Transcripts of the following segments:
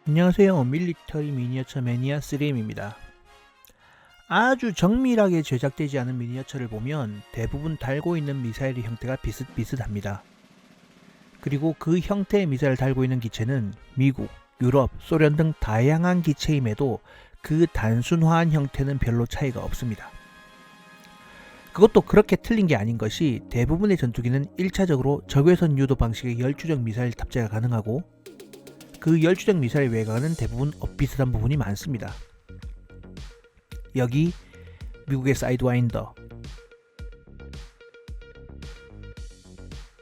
안녕하세요. 밀리터리 미니어처 매니아 3M입니다. 아주 정밀하게 제작되지 않은 미니어처를 보면 대부분 달고 있는 미사일의 형태가 비슷비슷합니다. 그리고 그 형태의 미사일을 달고 있는 기체는 미국, 유럽, 소련 등 다양한 기체임에도 그 단순화한 형태는 별로 차이가 없습니다. 그것도 그렇게 틀린 게 아닌 것이 대부분의 전투기는 1차적으로 적외선 유도 방식의 열추적 미사일 탑재가 가능하고 그 열추적 미사일 외관은 대부분 엇비슷한 부분이 많습니다. 여기 미국의 사이드와인더,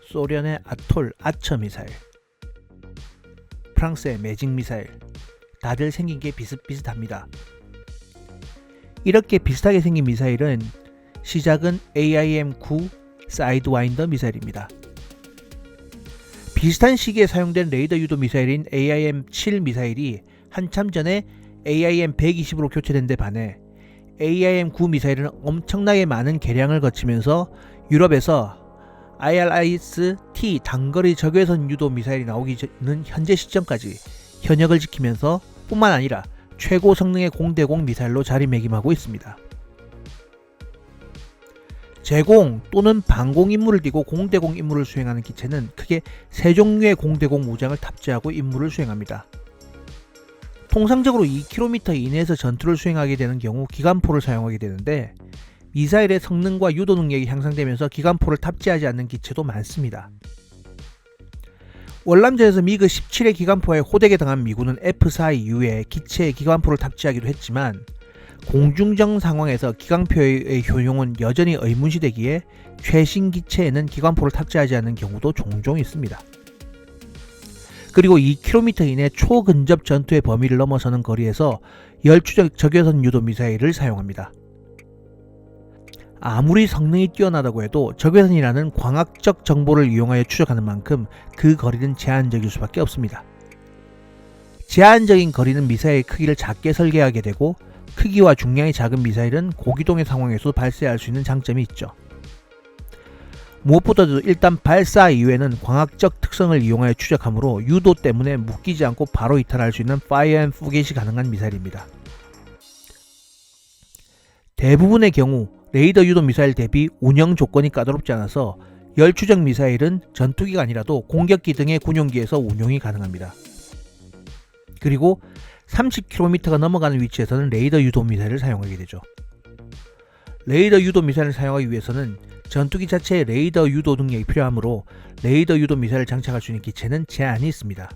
소련의 아톨 아처 미사일, 프랑스의 매직 미사일, 다들 생긴 게 비슷비슷합니다. 이렇게 비슷하게 생긴 미사일은 시작은 AIM-9 사이드와인더 미사일입니다. 비슷한 시기에 사용된 레이더 유도 미사일인 AIM-7 미사일이 한참 전에 AIM-120으로 교체된 데 반해 AIM-9 미사일은 엄청나게 많은 개량을 거치면서 유럽에서 IRIS-T 단거리 적외선 유도 미사일이 나오기는 현재 시점까지 현역을 지키면서 뿐만 아니라 최고 성능의 공대공 미사일로 자리매김하고 있습니다. 제공 또는 방공 임무를 띠고 공대공 임무를 수행하는 기체는 크게 세 종류의 공대공 무장을 탑재하고 임무를 수행합니다. 통상적으로 2km 이내에서 전투를 수행하게 되는 경우 기관포를 사용하게 되는데 미사일의 성능과 유도 능력이 향상되면서 기관포를 탑재하지 않는 기체도 많습니다. 월남전에서 미그 17의 기관포에 호되게 당한 미군은 F-4 이후에 기체에 기관포를 탑재하기도 했지만 공중정 상황에서 기관포의 효용은 여전히 의문시되기에 최신 기체에는 기관포를 탑재하지 않는 경우도 종종 있습니다. 그리고 2km 이내 초근접 전투의 범위를 넘어서는 거리에서 열추적 적외선 유도 미사일을 사용합니다. 아무리 성능이 뛰어나다고 해도 적외선이라는 광학적 정보를 이용하여 추적하는 만큼 그 거리는 제한적일 수밖에 없습니다. 제한적인 거리는 미사일 크기를 작게 설계하게 되고 크기와 중량이 작은 미사일은 고기동의 상황에서도 발사할 수 있는 장점이 있죠. 무엇보다도 일단 발사 이후에는 광학적 특성을 이용하여 추적하므로 유도 때문에 묶이지 않고 바로 이탈할 수 있는 파이어 앤 포겟이 가능한 미사일입니다. 대부분의 경우 레이더 유도 미사일 대비 운영 조건이 까다롭지 않아서 열추적 미사일은 전투기가 아니라도 공격기 등의 군용기에서 운용이 가능합니다. 그리고 30km가 넘어가는 위치에서는 레이더 유도 미사일을 사용하게 되죠. 레이더 유도 미사일을 사용하기 위해서는 전투기 자체에 레이더 유도 능력이 필요하므로 레이더 유도 미사일을 장착할 수 있는 기체는 제한이 있습니다.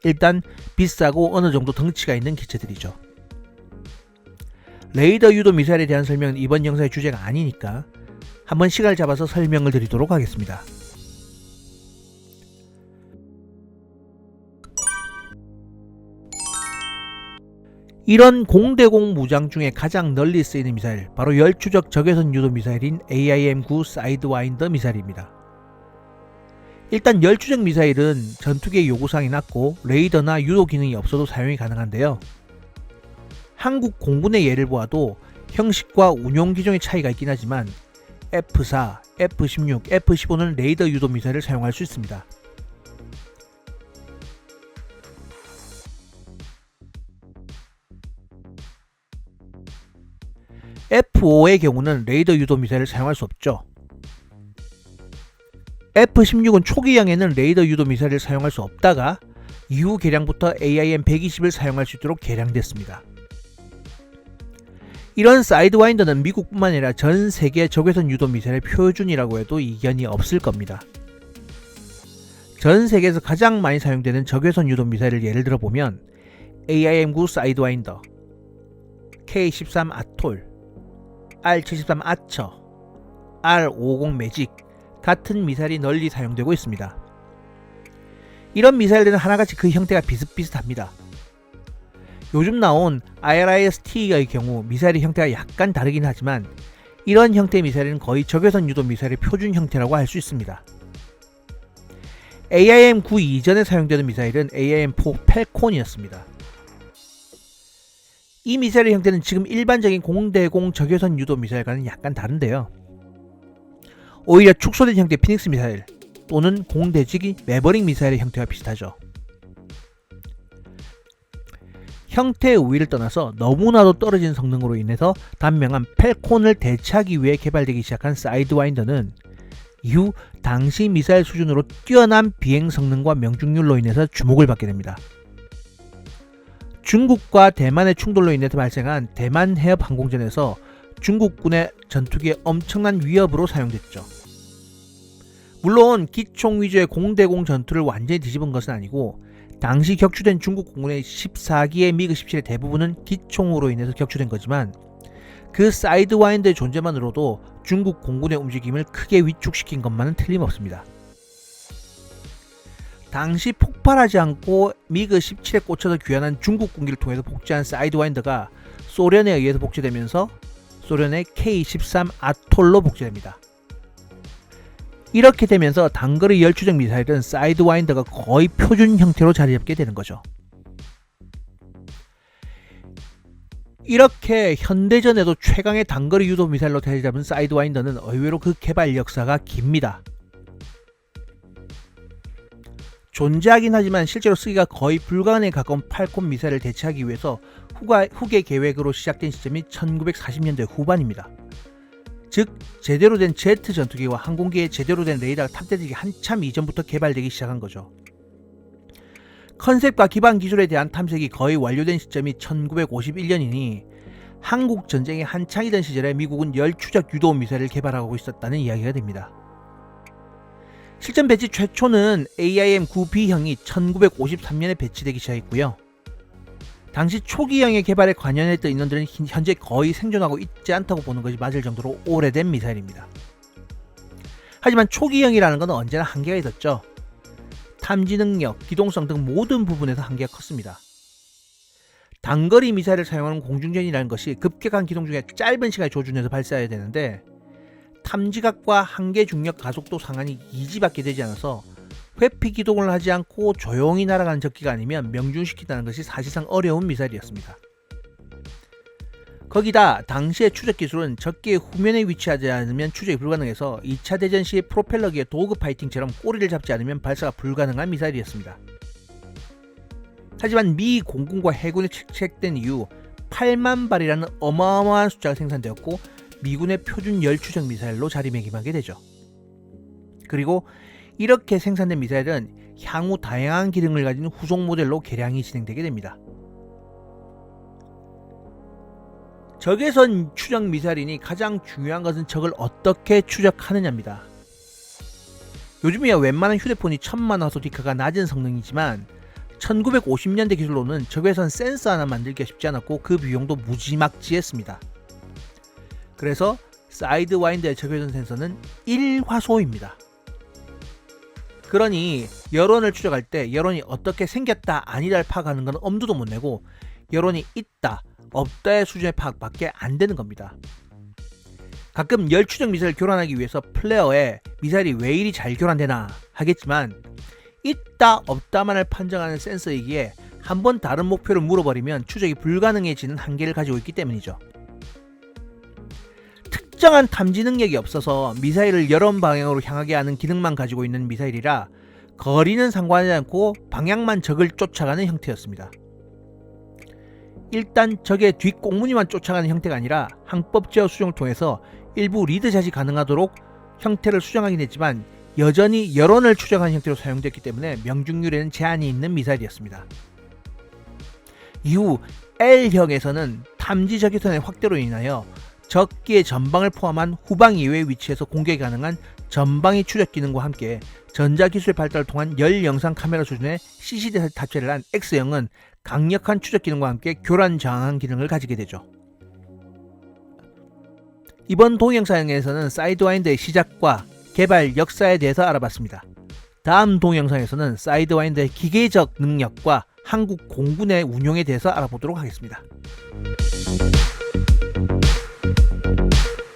일단 비싸고 어느 정도 덩치가 있는 기체들이죠. 레이더 유도 미사일에 대한 설명은 이번 영상의 주제가 아니니까 한번 시간을 잡아서 설명을 드리도록 하겠습니다. 이런 공대공 무장 중에 가장 널리 쓰이는 미사일, 바로 열추적 적외선 유도 미사일인 AIM-9 사이드와인더 미사일입니다. 일단 열추적 미사일은 전투기의 요구사항이 낮고 레이더나 유도 기능이 없어도 사용이 가능한데요. 한국 공군의 예를 보아도 형식과 운용 기종의 차이가 있긴 하지만 F-4, F-16, F-15는 레이더 유도 미사일을 사용할 수 있습니다. F-5의 경우는 레이더 유도 미사일을 사용할 수 없죠. F-16은 초기형에는 레이더 유도 미사일을 사용할 수 없다가 이후 개량부터 AIM-120을 사용할 수 있도록 개량됐습니다. 이런 사이드와인더는 미국뿐만 아니라 전 세계 적외선 유도 미사일의 표준이라고 해도 이견이 없을 겁니다. 전 세계에서 가장 많이 사용되는 적외선 유도 미사일을 예를 들어보면 AIM-9 사이드와인더, K-13 아톨, R-73 아처, R-50 매직 같은 미사일이 널리 사용되고 있습니다. 이런 미사일들은 하나같이 그 형태가 비슷비슷합니다. 요즘 나온 IRIS-T의 경우 미사일의 형태가 약간 다르긴 하지만 이런 형태의 미사일은 거의 적외선 유도 미사일의 표준 형태라고 할 수 있습니다. AIM-9 이전에 사용되는 미사일은 AIM-4 펠콘이었습니다. 이 미사일의 형태는 지금 일반적인 공대공 적외선 유도 미사일과는 약간 다른데요. 오히려 축소된 형태의 피닉스 미사일 또는 공대지기 매버릭 미사일의 형태와 비슷하죠. 형태의 우위를 떠나서 너무나도 떨어진 성능으로 인해서 단명한 펠콘을 대체하기 위해 개발되기 시작한 사이드와인더는 이후 당시 미사일 수준으로 뛰어난 비행 성능과 명중률로 인해서 주목을 받게 됩니다. 중국과 대만의 충돌로 인해서 발생한 대만 해협 항공전에서 중국군의 전투기에 엄청난 위협으로 사용됐죠. 물론 기총 위주의 공대공 전투를 완전히 뒤집은 것은 아니고 당시 격추된 중국 공군의 14기의 미그 17의 대부분은 기총으로 인해서 격추된 거지만 그 사이드와인더의 존재만으로도 중국 공군의 움직임을 크게 위축시킨 것만은 틀림없습니다. 당시 폭발하지 않고 미그 17에 꽂혀서 귀환한 중국 군기를 통해서 복제한 사이드와인더가 소련에 의해서 복제되면서 소련의 K-13 아톨로 복제됩니다. 이렇게 되면서 단거리 열추적 미사일은 사이드와인더가 거의 표준 형태로 자리 잡게 되는 거죠. 이렇게 현대전에도 최강의 단거리 유도 미사일로 자리 잡은 사이드와인더는 의외로 그 개발 역사가 깁니다. 존재하긴 하지만 실제로 쓰기가 거의 불가능에 가까운 팔콘 미사일을 대체하기 위해서 후계 계획으로 시작된 시점이 1940년대 후반입니다. 즉 제대로 된 제트 전투기와 항공기에 제대로 된 레이더가 탑재되기 한참 이전부터 개발되기 시작한 거죠. 컨셉과 기반 기술에 대한 탐색이 거의 완료된 시점이 1951년이니 한국 전쟁이 한창이던 시절에 미국은 열추적 유도 미사일을 개발하고 있었다는 이야기가 됩니다. 실전 배치 최초는 AIM-9B형이 1953년에 배치되기 시작했고요. 당시 초기형의 개발에 관여했던 인원들은 현재 거의 생존하고 있지 않다고 보는 것이 맞을 정도로 오래된 미사일입니다. 하지만 초기형이라는 것은 언제나 한계가 있었죠. 탐지 능력, 기동성 등 모든 부분에서 한계가 컸습니다. 단거리 미사일을 사용하는 공중전이라는 것이 급격한 기동 중에 짧은 시간에 조준해서 발사해야 되는데 탐지각과 한계 중력 가속도 상한이 이지밖에 되지 않아서 회피 기동을 하지 않고 조용히 날아가는 적기가 아니면 명중시킨다는 것이 사실상 어려운 미사일이었습니다. 거기다 당시의 추적 기술은 적기의 후면에 위치하지 않으면 추적이 불가능해서 2차 대전 시 프로펠러기의 도그 파이팅처럼 꼬리를 잡지 않으면 발사가 불가능한 미사일이었습니다. 하지만 미 공군과 해군이 채택된 이후 8만 발이라는 어마어마한 숫자가 생산되었고 미군의 표준 열추적 미사일로 자리매김하게 되죠. 그리고 이렇게 생산된 미사일은 향후 다양한 기능을 가진 후속 모델로 개량이 진행되게 됩니다. 적외선 추적 미사일이니 가장 중요한 것은 적을 어떻게 추적하느냐입니다. 요즘이야 웬만한 휴대폰이 1000만화소 디카가 낮은 성능이지만 1950년대 기술로는 적외선 센서 하나 만들기가 쉽지 않았고 그 비용도 무지막지했습니다. 그래서 사이드와인더의 적외선 센서는 1화소입니다. 그러니 여론을 추적할 때 여론이 어떻게 생겼다 아니다를 파악하는 건 엄두도 못 내고 여론이 있다 없다의 수준의 파악밖에 안 되는 겁니다. 가끔 열추적 미사일을 교란하기 위해서 플레어에 미사일이 왜 이리 잘 교란되나 하겠지만 있다 없다만을 판정하는 센서이기에 한번 다른 목표를 물어버리면 추적이 불가능해지는 한계를 가지고 있기 때문이죠. 특정한 탐지 능력이 없어서 미사일을 여러 방향으로 향하게 하는 기능만 가지고 있는 미사일이라 거리는 상관하지 않고 방향만 적을 쫓아가는 형태였습니다. 일단 적의 뒷꽁무니만 쫓아가는 형태가 아니라 항법 제어 수정을 통해서 일부 리드샷이 가능하도록 형태를 수정하긴 했지만 여전히 여론을 추적하는 형태로 사용됐기 때문에 명중률에는 제한이 있는 미사일이었습니다. 이후 L형에서는 탐지 적외선의 확대로 인하여 적기의 전방을 포함한 후방 이외의 위치에서 공격이 가능한 전방위 추적 기능과 함께 전자기술의 발달을 통한 열 영상 카메라 수준의 CCD 탑재를 한 X형은 강력한 추적 기능과 함께 교란 저항 기능을 가지게 되죠. 이번 동영상에서는 사이드와인더의 시작과 개발 역사에 대해서 알아봤습니다. 다음 동영상에서는 사이드와인더의 기계적 능력과 한국 공군의 운용에 대해서 알아보도록 하겠습니다.